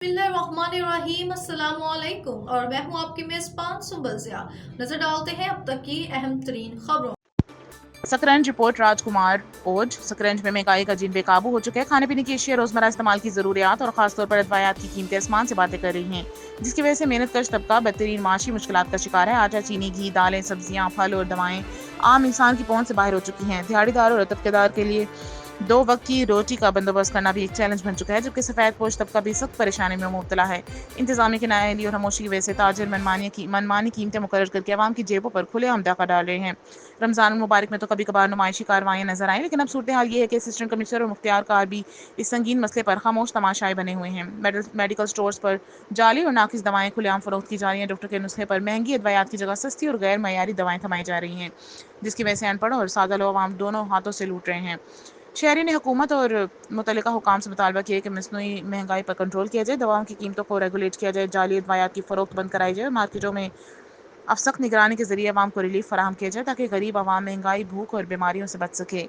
बिस्मिल्लाहिर्रहमानिर्रहीम अस्सलाम वालेकुम और मैं हूं आपकी मेज़बान सुबज़िया। नजर डालते हैं अब तक की अहम तरीन खबरों। सकरंज रिपोर्ट राजकुमार ओझ। सकरंज में महंगाई का जिन बेकाबू हो चुका है। खाने पीने की अशिया, रोजमर्रा इस्तेमाल की जरूरियात और खासतौर पर अदवायात की कीमतें आसमान से बातें कर रही हैं, जिसकी वजह से मेहनत कश तबका बदतरीन माशी मुश्किलात का शिकार है। आटा, चीनी, घी, दालें, सब्जियां, फल और दवाएं आम इंसान की पहुंच से बाहर हो चुकी हैं। दिहाड़ीदार और तबकेदार के लिए 2 वक्त की रोटी का बंदोबस्त करना भी एक चैलेंज बन चुका है, जबकि सफेद पोश तबका भी सख्त परेशानी में मुब्तला है। इंतजामिया की नाअहली और खामोशी की वजह से ताजिर मनमानी कीमतें मुकर्रर करके अवाम की जेबों पर खुलेआम डाका डाल रहे हैं। रमजान मुबारक में तो कभी कभार नुमाइशी कार्रवाइयां नजर आई, लेकिन अब सूरत हाल ये है कि असिस्टेंट कमिश्नर और मुख्तियार कार भी इस संगीन मसले पर खामोश तमाशाई बने हुए हैं। मेडिकल स्टोर्स पर जाली और नाकिस दवाएं खुलेआम फरोख्त की जा रही हैं। डॉक्टर के नुस्खे पर महंगी अदवायात की जगह सस्ती और गैर मयारी दवाएं थमाई जा रही हैं, जिसकी वजह से अनपढ़ और सादा लोग आवाम दोनों हाथों से लूट रहे हैं। शहरी ने हुकूमत और मुतल्लिका हुकाम से मुतालबा किया कि मसनूई महंगाई पर कंट्रोल किया जाए, दवाओं की कीमतों को रेगुलेट किया जाए, जाली अदवायात की फरोख्त बंद कराई जाए, मार्केटों में अब सख्त निगरानी के जरिए अवाम को रिलीफ फराहम किया जाए, ताकि गरीब अवाम महंगाई, भूख और बीमारियों से बच सके।